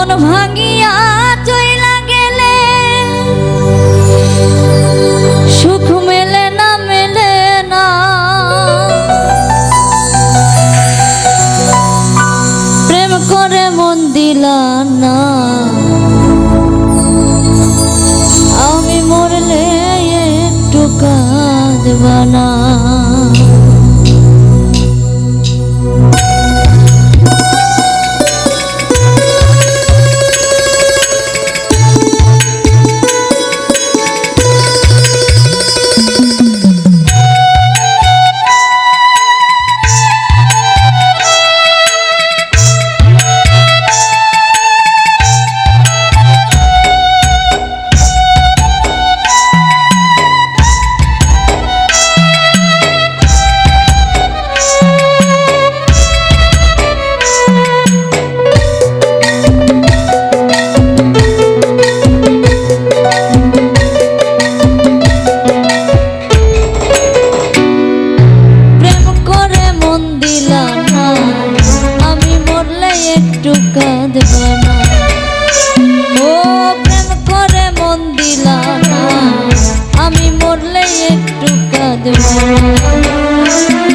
মন ভাঙিয়া চইলা গেলে সুখ মেলে না প্রেম করে মন দিলা না আমি মরলে একটু কাঁদবা না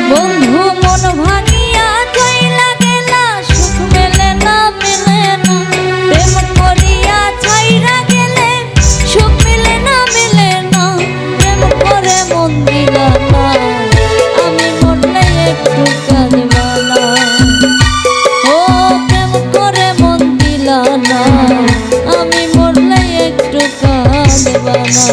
বন্ধু মন ভাঙিয়া চইলা গেলা সুখ মেলে না প্রেম করিয়া ছাইরা গেলে সুখ মেলে না প্রেম করে মন দিলা না আমি মরলে একটু কাঁদবা না ও প্রেম করে মন দিলা না আমি মরলে একটু কাঁদবা না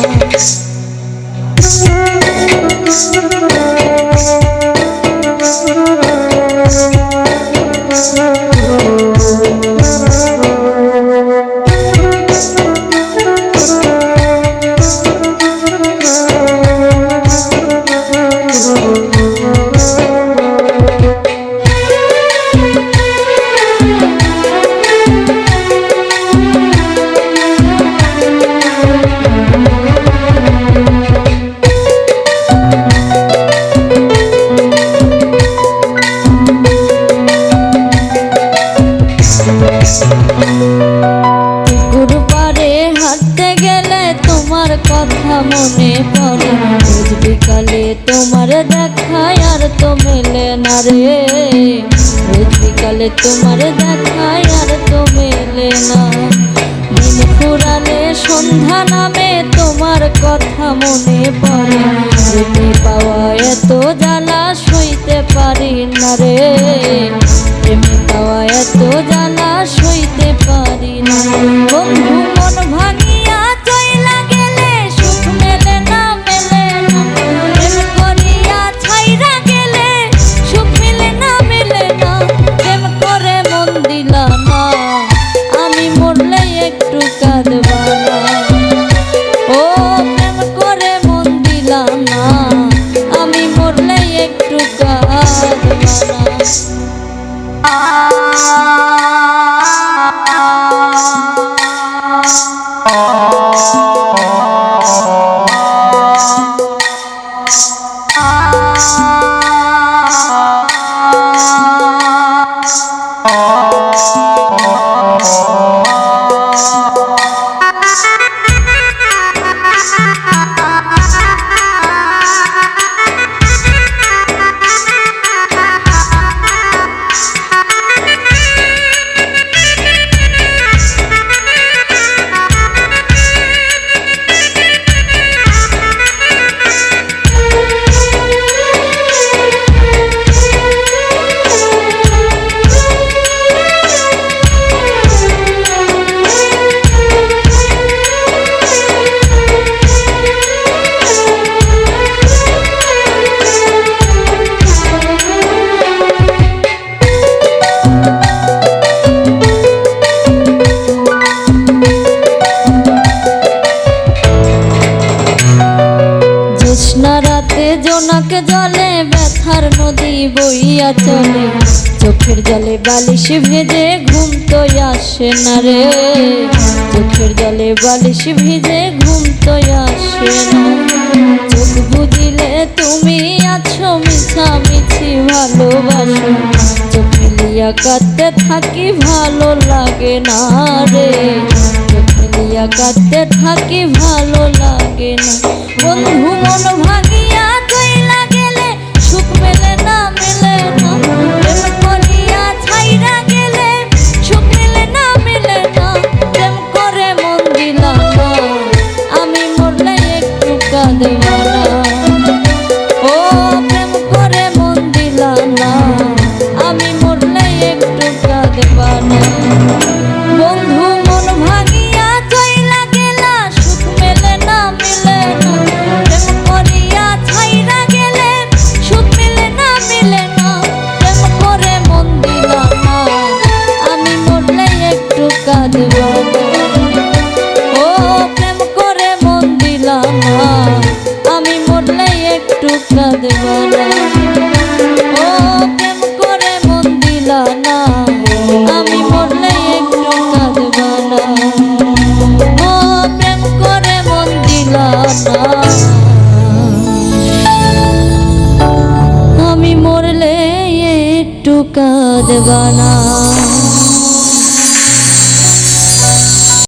কথা মনে পড়ে রোজ বিকালে তোমার দেখায় আর তো মেলে না রে রোজ বিকালে তোমার দেখায় আর তো মেলে না দিন ফুরালে সন্ধ্যা নামে তোমার কথা মনে পড়ে প্রেমে পাওয়া এত জ্বালা সইতে পারি না রে প্রেমে পাওয়া এত জ্বালা সইতে পারি না বন্ধু মন ভাঙিয়া চইলা গেলে সুখ মেলে না প্রেম করিয়া ছাইরা গেলে সুখ মেলে না প্রেম করে মন দিলা না আমি মরলে একটু কাঁদবা না ও প্রেম করে মন দিলা না আমি মরলে একটু কাঁদবা না জোনাক জলে ব্যথার নদী বইয়া চলে চোখের জলে বালিশ ভেজে ঘুম তো আসে না রে চোখের জলে বালিশ ভিজে ঘুম তো আসে না চোখ বুঝিলে তুমি আছো মিছামিছি ভালোবাসো চোখ মিলিয়ে মিলিয়া কাঁদতে থাকি ভালো লাগে না রে, চোখ মিলিয়া কাঁদতে থাকি ভালো লাগে না। বন্ধু মন ভাঙিয়া চইলা গেলে সুখ মেলে না, মেলে না। প্রেম করিয়া ছাইরা গেলে সুখ মেলে না, মেলে না। প্রেম করে মন দিলাম না, আমি মরলে একটু কাঁদবা না। ও প্রেম করে মন দিলাম না, আমি মরলে একটু কাঁদবা না। বন্ধু মন ভাঙিয়া চইলা গেলা সুখ মেলে না, মেলে না। প্রেম করিয়া ছাইরা গেলে সুখ মেলে না, মেলে না। প্রেম করে মন দিলাম না, আমি মরলে একটু কাঁদবা না। ও প্রেম করে মন দিলাম না, আমি মরলে একটু কাঁদবা না। ও প্রেম করে মন দিলা না, আমি মরলে একটু কাঁদবা না। ও প্রেম করে মন দিলা না, আমি মরলে একটু কাঁদবা না।